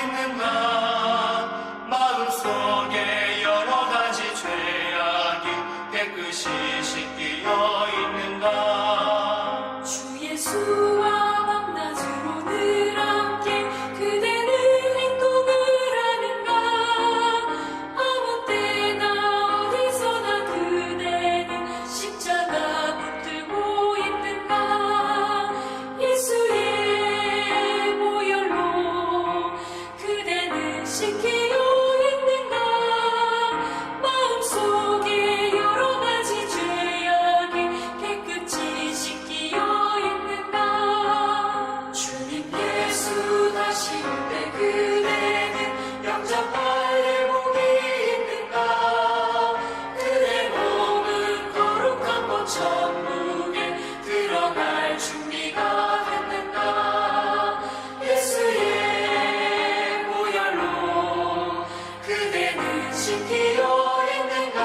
있는가. 마음속에 여러 가지 죄악이 깨끗이 씻기어 있는가. 주 예수와 밤낮으로 늘 함께 그대는 행동을 하는가. 아무 때나 어디서나 그대는 십자가 붙들고 있는가. 예수의 보혈로 그대는 씻기어 있는가. 마음속에 여러 가지 죄악이 깨끗이 씻기어 있는가. 주님 예수 다시 올 때 그대는 영접할 일복이 있는가. 그대 몸은 거룩한 곳 천국에 들어갈 준비가 됐는가. 예수의 보혈로 그대는 씻기어 있는가.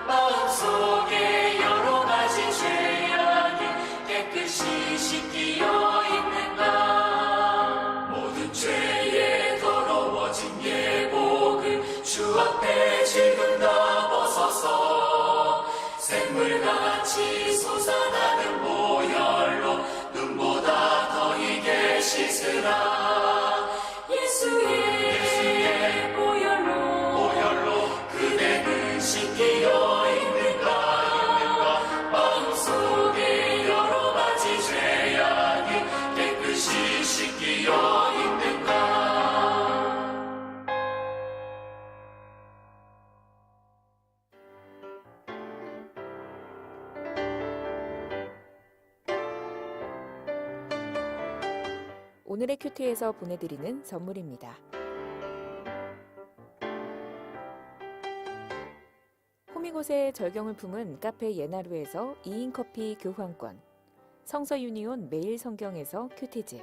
마음속에 여러 가지 죄악이 깨끗이 씻기어 있는가. 모든 죄에 더러워진 예복을 주 앞에 지금 다 벗어서 샘물같이 솟아나는 보혈로 눈보다 더 이게 씻으라. 예수의 보혈로 그대는 씻기어 있는가. 마음속에 여러 가지 죄악이 깨끗이 씻기어 있는가. 오늘의 큐티에서 보내드리는 선물입니다. 호미곶의 절경을 품은 카페 예나루에서 2인 커피 교환권, 성서 유니온 매일 성경에서 큐티집,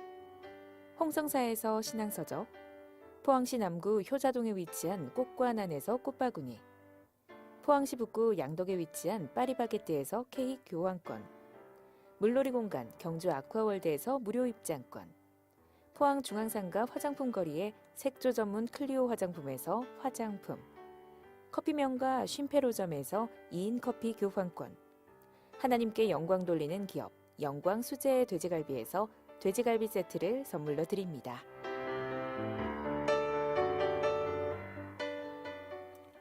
홍성사에서 신앙서적, 포항시 남구 효자동에 위치한 꽃과난에서 꽃바구니, 포항시 북구 양덕에 위치한 파리바게뜨에서 케이크 교환권, 물놀이 공간 경주 아쿠아월드에서 무료 입장권, 포항 중앙상가 화장품 거리의 색조 전문 클리오 화장품에서 화장품, 커피 명가 쉼페로점에서 2인 커피 교환권, 하나님께 영광 돌리는 기업 영광 수제 돼지갈비에서 돼지갈비 세트를 선물로 드립니다.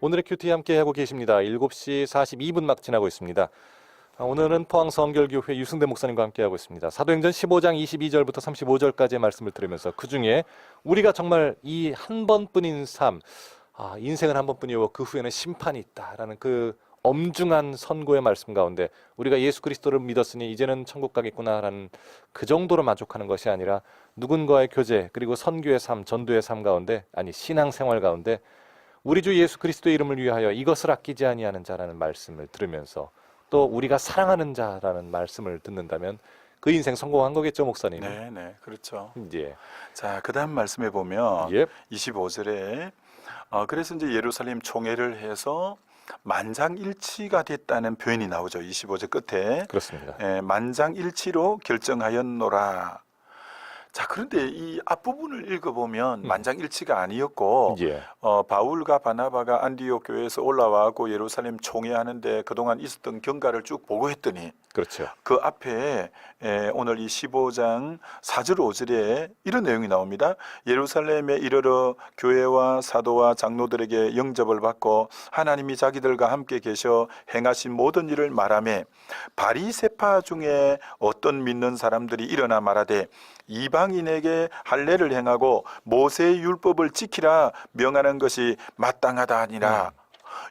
오늘의 큐티 함께 하고 계십니다. 7시 42분 막 지나고 있습니다. 오늘은 포항 성결교회 유승대 목사님과 함께 하고 있습니다. 사도행전 15장 22절부터 35절까지의 말씀을 들으면서 그중에 우리가 정말 이 한 번뿐인 삶, 인생은 한 번뿐이고 그 후에는 심판이 있다라는 그 엄중한 선고의 말씀 가운데 우리가 예수 그리스도를 믿었으니 이제는 천국 가겠구나라는 그 정도로 만족하는 것이 아니라 누군가의 교제 그리고 선교의 삶, 전도의 삶 가운데 신앙생활 가운데 우리 주 예수 그리스도의 이름을 위하여 이것을 아끼지 아니하는 자라는 말씀을 들으면서 또 우리가 사랑하는 자라는 말씀을 듣는다면 그 인생 성공한 거겠죠, 목사님? 네, 그렇죠. 예. 자, 그 다음 말씀에 보면 예. 25절에 그래서 이제 예루살렘 총회를 해서 만장일치가 됐다는 표현이 나오죠. 25절 끝에. 그렇습니다. 만장일치로 결정하였노라. 자, 그런데 이 앞부분을 읽어보면 만장일치가 아니었고 예. 바울과 바나바가 안디옥 교회에서 올라와고 예루살렘 총회하는데 그동안 있었던 경과를 쭉 보고했더니 그렇죠. 그 앞에 오늘 이 15장 4절 5절에 이런 내용이 나옵니다. 예루살렘에 이르러 교회와 사도와 장로들에게 영접을 받고 하나님이 자기들과 함께 계셔 행하신 모든 일을 말하며 바리새파 중에 어떤 믿는 사람들이 일어나 말하되 이방인에게 할례를 행하고 모세의 율법을 지키라 명하는 것이 마땅하다 하니라.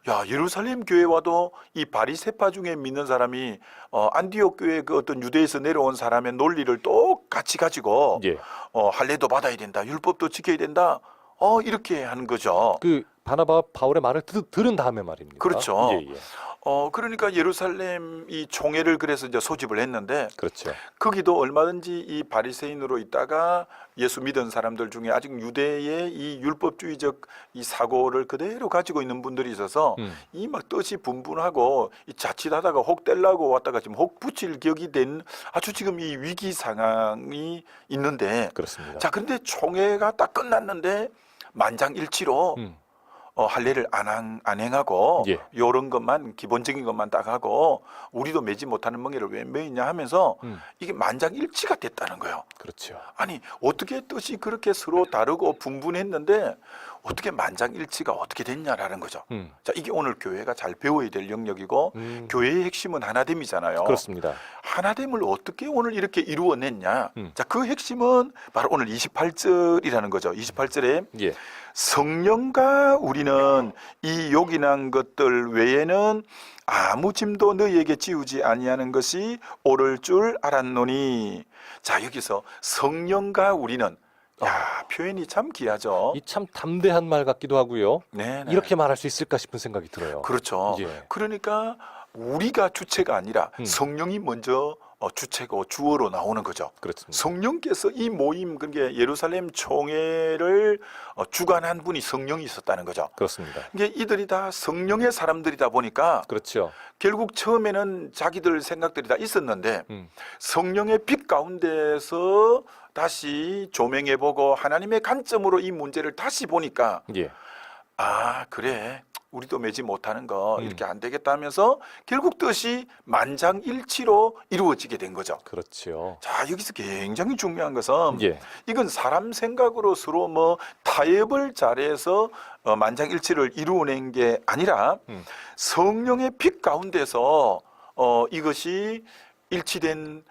야, 예루살렘 교회와도 이 바리새파 중에 믿는 사람이 안디옥 교회 그 어떤 유대에서 내려온 사람의 논리를 똑같이 가지고 예. 할례도 받아야 된다, 율법도 지켜야 된다, 이렇게 하는 거죠. 그 바나바 바울의 말을 들은 다음에 말입니다. 그렇죠. 예. 그러니까 예루살렘 이 총회를 그래서 이제 소집을 했는데 그렇죠. 거기도 얼마든지 이 바리새인으로 있다가 예수 믿은 사람들 중에 아직 유대의 이 율법주의적 이 사고를 그대로 가지고 있는 분들이 있어서 이 막 뜻이 분분하고 이 자칫하다가 혹 떼려고 왔다가 지금 혹 붙일 격이 된 아주 지금 이 위기 상황이 있는데 그렇습니다. 자, 근데 총회가 딱 끝났는데 만장일치로 할례를 안 행하고 예. 요런 것만 기본적인 것만 딱 하고 우리도 매지 못하는 멍에를 왜 매이냐 하면서 이게 만장일치가 됐다는 거예요. 그렇죠. 아니 어떻게 뜻이 그렇게 서로 다르고 분분했는데 어떻게 만장일치가 어떻게 됐냐라는 거죠. 자, 이게 오늘 교회가 잘 배워야 될 영역이고 교회의 핵심은 하나됨이잖아요. 그렇습니다. 하나됨을 어떻게 오늘 이렇게 이루어냈냐. 자, 그 핵심은 바로 오늘 28절이라는 거죠. 28절에 예. 성령과 우리는 이 요긴한 것들 외에는 아무 짐도 너희에게 지우지 아니하는 것이 옳을 줄 알았노니. 자, 여기서 성령과 우리는 표현이 참 귀하죠. 이 참 담대한 말 같기도 하고요. 네. 이렇게 말할 수 있을까 싶은 생각이 들어요. 그렇죠. 예. 그러니까 우리가 주체가 아니라 성령이 먼저 주체고 주어로 나오는 거죠. 그렇습니다. 성령께서 이 모임, 그러니까 예루살렘 총회를 주관한 분이 성령이 있었다는 거죠. 그렇습니다. 이게 이들이 다 성령의 사람들이다 보니까 그렇죠. 결국 처음에는 자기들 생각들이 다 있었는데 성령의 빛 가운데서 다시 조명해보고 하나님의 관점으로 이 문제를 다시 보니까 예. 그래, 우리도 매지 못하는 거 이렇게 안 되겠다 하면서 결국 뜻이 만장일치로 이루어지게 된 거죠. 그렇죠. 자, 여기서 굉장히 중요한 것은 예. 이건 사람 생각으로 서로 타협을 잘해서 만장일치를 이루어낸 게 아니라 성령의 빛 가운데서 이것이 일치된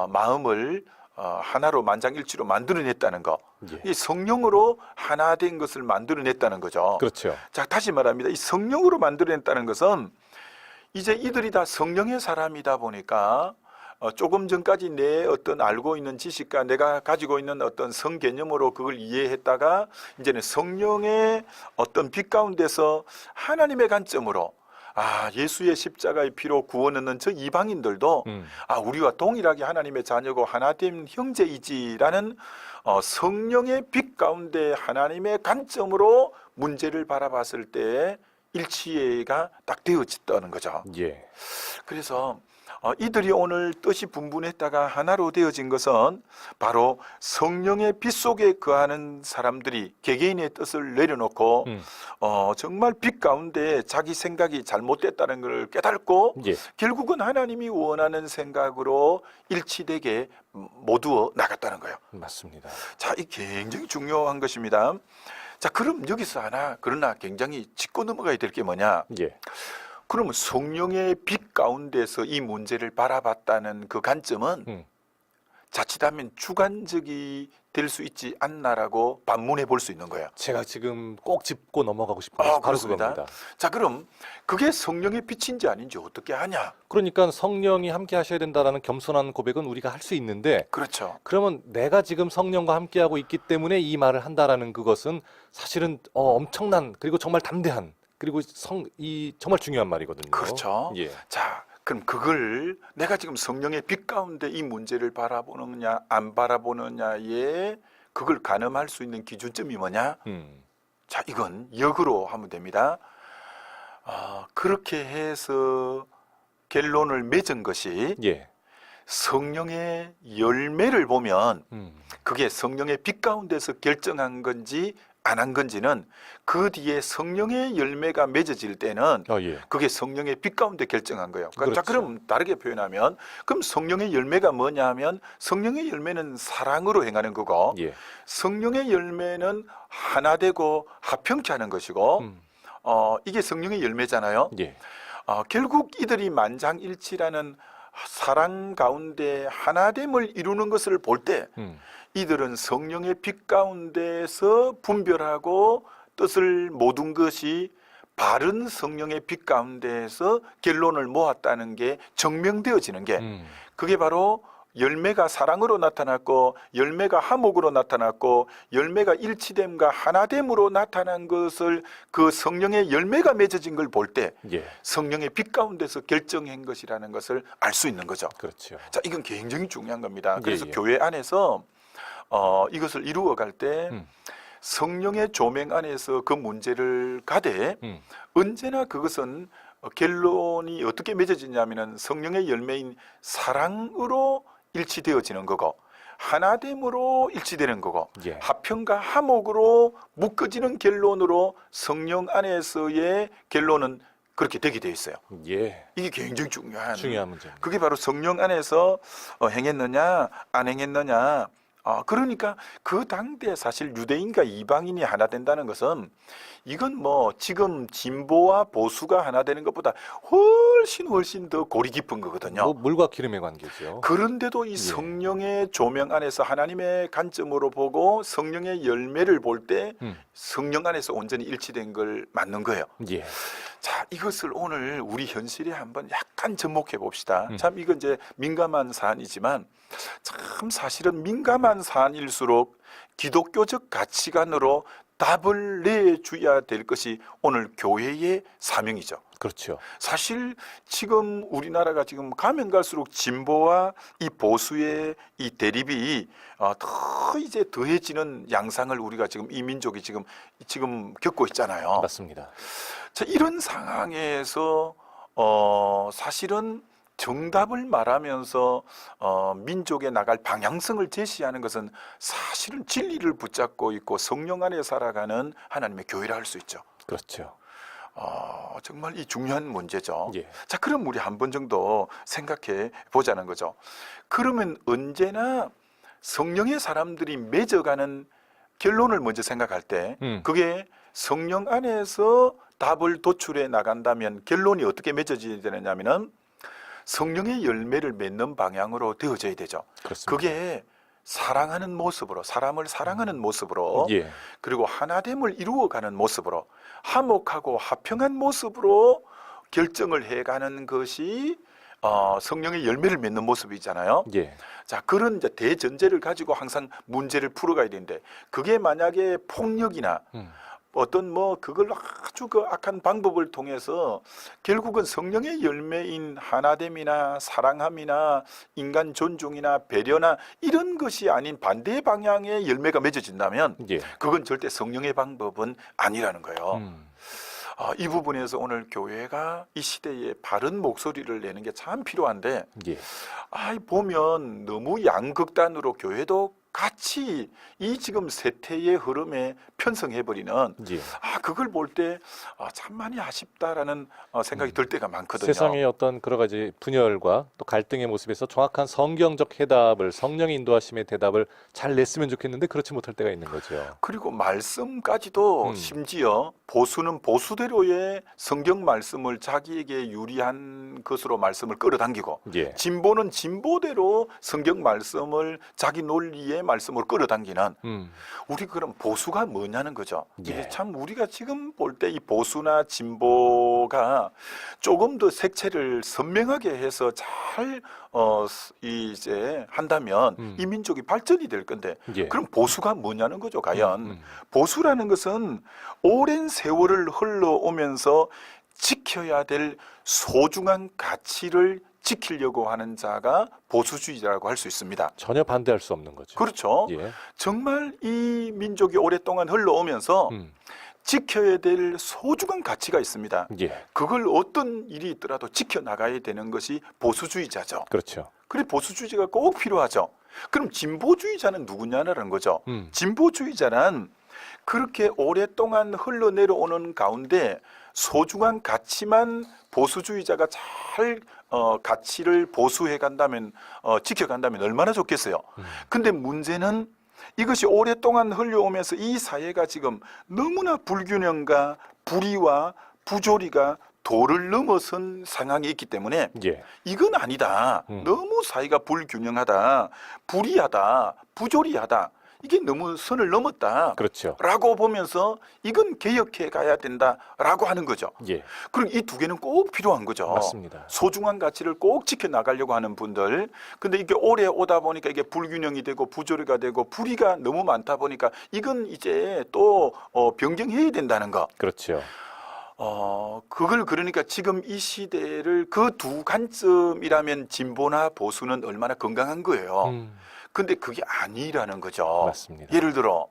마음을 하나로 만장일치로 만들어냈다는 거. 예. 이 성령으로 하나 된 것을 만들어냈다는 거죠. 그렇죠. 자, 다시 말합니다. 이 성령으로 만들어냈다는 것은 이제 이들이 다 성령의 사람이다 보니까 조금 전까지 내 어떤 알고 있는 지식과 내가 가지고 있는 어떤 성개념으로 그걸 이해했다가 이제는 성령의 어떤 빛 가운데서 하나님의 관점으로 예수의 십자가의 피로 구원 얻는 저 이방인들도 우리와 동일하게 하나님의 자녀고 하나됨 형제이지라는 성령의 빛 가운데 하나님의 관점으로 문제를 바라봤을 때 일치가 딱 되어졌다는 거죠. 예. 그래서 이들이 오늘 뜻이 분분했다가 하나로 되어진 것은 바로 성령의 빛 속에 거하는 사람들이 개개인의 뜻을 내려놓고 정말 빛 가운데 자기 생각이 잘못됐다는 걸 깨닫고 예. 결국은 하나님이 원하는 생각으로 일치되게 모두어 나갔다는 거예요. 맞습니다. 자, 이 굉장히 중요한 것입니다. 자, 그럼 여기서 그러나 굉장히 짚고 넘어가야 될 게 뭐냐? 예. 그러면 성령의 빛 가운데서 이 문제를 바라봤다는 그 관점은 자칫하면 주관적이 될 수 있지 않나라고 반문해 볼 수 있는 거예요. 제가 지금 꼭 짚고 넘어가고 싶은 것이 바로 그렇습니다. 그겁니다. 자, 그럼 그게 성령의 빛인지 아닌지 어떻게 하냐? 그러니까 성령이 함께 하셔야 된다라는 겸손한 고백은 우리가 할 수 있는데, 그렇죠. 그러면 내가 지금 성령과 함께하고 있기 때문에 이 말을 한다라는 그것은 사실은 엄청난, 그리고 정말 담대한, 그리고 정말 중요한 말이거든요. 그렇죠. 예. 자, 그럼 그걸 내가 지금 성령의 빛 가운데 이 문제를 바라보느냐 안 바라보느냐에 그걸 가늠할 수 있는 기준점이 뭐냐? 자, 이건 역으로 하면 됩니다. 그렇게 해서 결론을 맺은 것이 예. 성령의 열매를 보면 그게 성령의 빛 가운데서 결정한 건지 안 한 건지는 그 뒤에 성령의 열매가 맺어질 때는 예. 그게 성령의 빛 가운데 결정한 거예요. 자, 그렇죠. 그럼 다르게 표현하면 그럼 성령의 열매가 뭐냐 하면 성령의 열매는 사랑으로 행하는 거고 예. 성령의 열매는 하나 되고 합평케 하는 것이고 이게 성령의 열매잖아요. 예. 결국 이들이 만장일치라는 사랑 가운데 하나됨을 이루는 것을 볼 때 이들은 성령의 빛 가운데서 분별하고 뜻을 모든 것이 바른 성령의 빛 가운데에서 결론을 모았다는 게 증명되어지는 게 그게 바로 열매가 사랑으로 나타났고 열매가 화목으로 나타났고 열매가 일치됨과 하나됨으로 나타난 것을 그 성령의 열매가 맺어진 걸 볼 때 예. 성령의 빛 가운데서 결정한 것이라는 것을 알 수 있는 거죠. 그렇죠. 자, 이건 굉장히 중요한 겁니다. 그래서 예. 교회 안에서 이것을 이루어 갈 때 성령의 조명 안에서 그 문제를 가되 언제나 그것은 결론이 어떻게 맺어지냐면은 성령의 열매인 사랑으로 일치되어지는 거고 하나됨으로 일치되는 거고 예. 합평과 화목으로 묶어지는 결론으로 성령 안에서의 결론은 그렇게 되게 되어 있어요. 예. 이게 굉장히 중요한 문제입니다. 그게 바로 성령 안에서 행했느냐 안 행했느냐. 그러니까 그 당대 사실 유대인과 이방인이 하나 된다는 것은 이건 뭐 지금 진보와 보수가 하나 되는 것보다 훨씬 더 골이 깊은 거거든요. 물과 기름의 관계죠. 그런데도 이 성령의 조명 안에서 하나님의 관점으로 보고 성령의 열매를 볼 때 성령 안에서 온전히 일치된 걸 맞는 거예요. 예. 자, 이것을 오늘 우리 현실에 한번 약간 접목해 봅시다. 참 이건 이제 민감한 사안이지만 참 사실은 민감한 사안일수록 기독교적 가치관으로 답을 내줘야 될 것이 오늘 교회의 사명이죠. 그렇죠. 사실 지금 우리나라가 지금 가면 갈수록 진보와 이 보수의 이 대립이 더 이제 더해지는 양상을 우리가 지금 이 민족이 지금 겪고 있잖아요. 맞습니다. 자, 이런 상황에서 사실은 정답을 말하면서 민족에 나갈 방향성을 제시하는 것은 사실은 진리를 붙잡고 있고 성령 안에 살아가는 하나님의 교회라 할 수 있죠. 그렇죠. 정말 이 중요한 문제죠. 예. 자, 그럼 우리 한 번 정도 생각해 보자는 거죠. 그러면 언제나 성령의 사람들이 맺어가는 결론을 먼저 생각할 때 그게 성령 안에서 답을 도출해 나간다면 결론이 어떻게 맺어져야 되느냐면은 성령의 열매를 맺는 방향으로 되어져야 되죠. 그렇습니다. 그게 사랑하는 모습으로, 사람을 사랑하는 모습으로, 예. 그리고 하나됨을 이루어가는 모습으로, 화목하고 화평한 모습으로 결정을 해가는 것이 성령의 열매를 맺는 모습이잖아요. 예. 자, 그런 이제 대전제를 가지고 항상 문제를 풀어가야 되는데 그게 만약에 폭력이나 어떤 뭐 그걸 아주 그 악한 방법을 통해서 결국은 성령의 열매인 하나됨이나 사랑함이나 인간 존중이나 배려나 이런 것이 아닌 반대 방향의 열매가 맺어진다면 예. 그건 절대 성령의 방법은 아니라는 거예요. 이 부분에서 오늘 교회가 이 시대에 바른 목소리를 내는 게 참 필요한데 예. 보면 너무 양극단으로 교회도 같이 이 지금 세태의 흐름에 편성해버리는 예. 그걸 볼 때 참 많이 아쉽다라는 생각이 들 때가 많거든요. 세상의 어떤 여러 가지 분열과 또 갈등의 모습에서 정확한 성경적 해답을 성령의 인도하심의 대답을 잘 냈으면 좋겠는데 그렇지 못할 때가 있는 거죠. 그리고 말씀까지도 심지어 보수는 보수대로의 성경 말씀을 자기에게 유리한 것으로 말씀을 끌어당기고 예. 진보는 진보대로 성경 말씀을 자기 논리의 말씀을 끌어당기는 우리 그럼 보수가 뭐냐는 거죠. 이게 예. 참 우리가 지금 볼 때 이 보수나 진보가 조금 더 색채를 선명하게 해서 잘 이제 한다면 이 민족이 발전이 될 건데 예. 그럼 보수가 뭐냐는 거죠. 과연 보수라는 것은 오랜 세월을 흘러오면서 지켜야 될 소중한 가치를 지키려고 하는 자가 보수주의자라고 할 수 있습니다. 전혀 반대할 수 없는 거죠. 그렇죠. 예. 정말 이 민족이 오랫동안 흘러오면서 지켜야 될 소중한 가치가 있습니다. 예. 그걸 어떤 일이 있더라도 지켜나가야 되는 것이 보수주의자죠. 그렇죠. 그래 보수주의자가 꼭 필요하죠. 그럼 진보주의자는 누구냐라는 거죠. 진보주의자는 그렇게 오랫동안 흘러내려오는 가운데 소중한 가치만 보수주의자가 잘 가치를 보수해 간다면 지켜간다면 얼마나 좋겠어요. 근데 문제는 이것이 오랫동안 흘러오면서 이 사회가 지금 너무나 불균형과 불의와 부조리가 도를 넘어선 상황이 있기 때문에 예. 이건 아니다. 너무 사회가 불균형하다, 불의하다, 부조리하다. 이게 너무 선을 넘었다. 그렇죠. 라고 보면서 이건 개혁해 가야 된다라고 하는 거죠. 예. 그럼 이 두 개는 꼭 필요한 거죠. 맞습니다. 소중한 가치를 꼭 지켜나가려고 하는 분들. 근데 이게 오래 오다 보니까 이게 불균형이 되고 부조리가 되고 불의가 너무 많다 보니까 이건 이제 또 변경해야 된다는 거. 그렇죠. 그걸 그러니까 지금 이 시대를 그 두 관점이라면 진보나 보수는 얼마나 건강한 거예요. 근데 그게 아니라는 거죠. 맞습니다. 예를 들어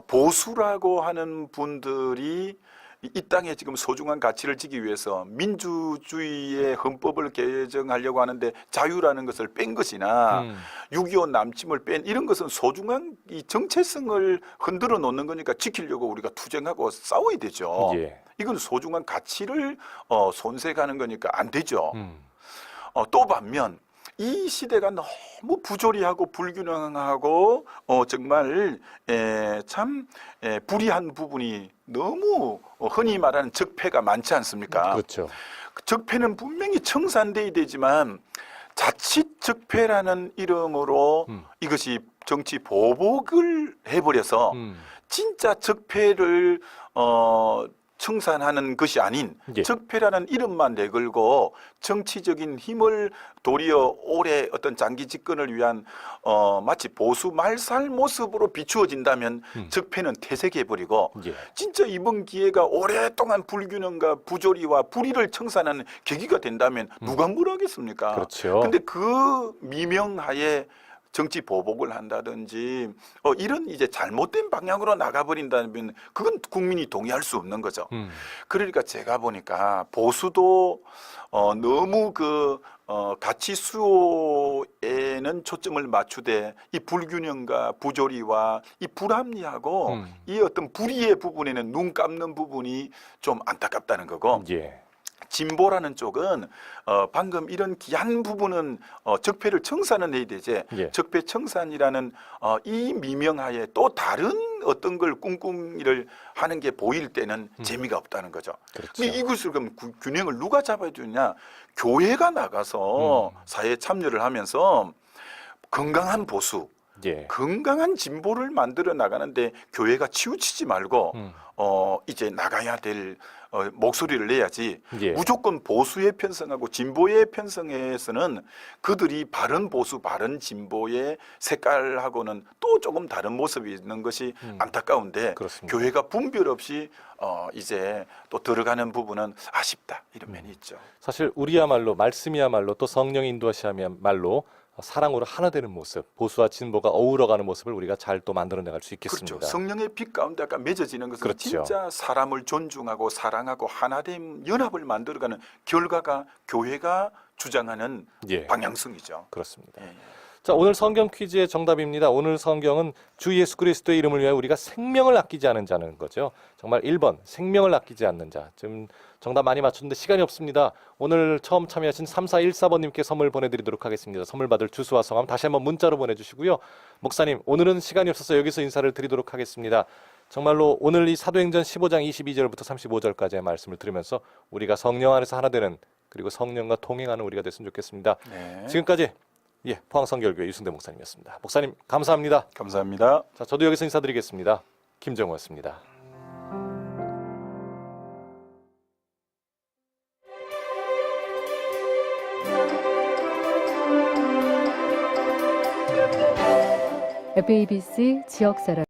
보수라고 하는 분들이 이 땅에 지금 소중한 가치를 지키기 위해서 민주주의의 헌법을 개정하려고 하는데 자유라는 것을 뺀 것이나 6.25 남침을 뺀 이런 것은 소중한 이 정체성을 흔들어 놓는 거니까 지키려고 우리가 투쟁하고 싸워야 되죠. 예. 이건 소중한 가치를 손색하는 거니까 안 되죠. 또 반면 이 시대가 너무 부조리하고 불균형하고 정말 참 불의한 부분이 너무 흔히 말하는 적폐가 많지 않습니까? 그렇죠. 적폐는 분명히 청산돼야 되지만 자칫 적폐라는 이름으로 이것이 정치 보복을 해버려서 진짜 적폐를 청산하는 것이 아닌 예. 적폐라는 이름만 내걸고 정치적인 힘을 도리어 오래 어떤 장기 집권을 위한 마치 보수 말살 모습으로 비추어진다면 적폐는 퇴색해버리고 예. 진짜 이번 기회가 오랫동안 불균형과 부조리와 불의를 청산하는 계기가 된다면 누가 뭘 하겠습니까? 그렇죠. 근데 그 미명하에 정치 보복을 한다든지 이런 이제 잘못된 방향으로 나가버린다면 그건 국민이 동의할 수 없는 거죠. 그러니까 제가 보니까 보수도 너무 그 가치 수호에는 초점을 맞추되 이 불균형과 부조리와 이 불합리하고 이 어떤 불의의 부분에는 눈 감는 부분이 좀 안타깝다는 거고 예. 진보라는 쪽은 방금 이런 귀한 부분은 적폐를 청산은 해야 되지 예. 적폐 청산이라는 이 미명하에 또 다른 어떤 걸 꿍꿍이를 하는 게 보일 때는 재미가 없다는 거죠. 그렇죠. 근데 이것을 그럼 균형을 누가 잡아야 되느냐? 교회가 나가서 사회에 참여를 하면서 건강한 보수, 예. 건강한 진보를 만들어 나가는데 교회가 치우치지 말고 이제 나가야 될 목소리를 내야지 예. 무조건 보수에 편성하고 진보에 편성해서는 그들이 바른 보수, 바른 진보의 색깔하고는 또 조금 다른 모습이 있는 것이 안타까운데 그렇습니다. 교회가 분별 없이 이제 또 들어가는 부분은 아쉽다 이런 면이 있죠. 사실 우리야말로 말씀이야말로 또 성령의 인도하심이야말로 사랑으로 하나 되는 모습, 보수와 진보가 어우러가는 모습을 우리가 잘 또 만들어내갈 수 있겠습니다. 그렇죠. 성령의 빛 가운데 약간 맺어지는 것은 그렇죠. 진짜 사람을 존중하고 사랑하고 하나됨 연합을 만들어가는 결과가 교회가 주장하는 예, 방향성이죠. 그렇습니다. 예, 예. 자, 오늘 성경 퀴즈의 정답입니다. 오늘 성경은 주 예수 그리스도의 이름을 위하여 우리가 생명을 아끼지 않은 자는 거죠. 정말 1번 생명을 아끼지 않는 자. 지금 정답 많이 맞췄는데 시간이 없습니다. 오늘 처음 참여하신 3414번님께 선물 보내드리도록 하겠습니다. 선물 받을 주소와 성함 다시 한번 문자로 보내주시고요. 목사님, 오늘은 시간이 없어서 여기서 인사를 드리도록 하겠습니다. 정말로 오늘 이 사도행전 15장 22절부터 35절까지의 말씀을 들으면서 우리가 성령 안에서 하나 되는, 그리고 성령과 동행하는 우리가 됐으면 좋겠습니다. 네. 지금까지 포항성결교회 유승대 목사님이었습니다. 목사님 감사합니다. 감사합니다. 자, 저도 여기서 인사드리겠습니다. 김정우였습니다. FABC 지역사랑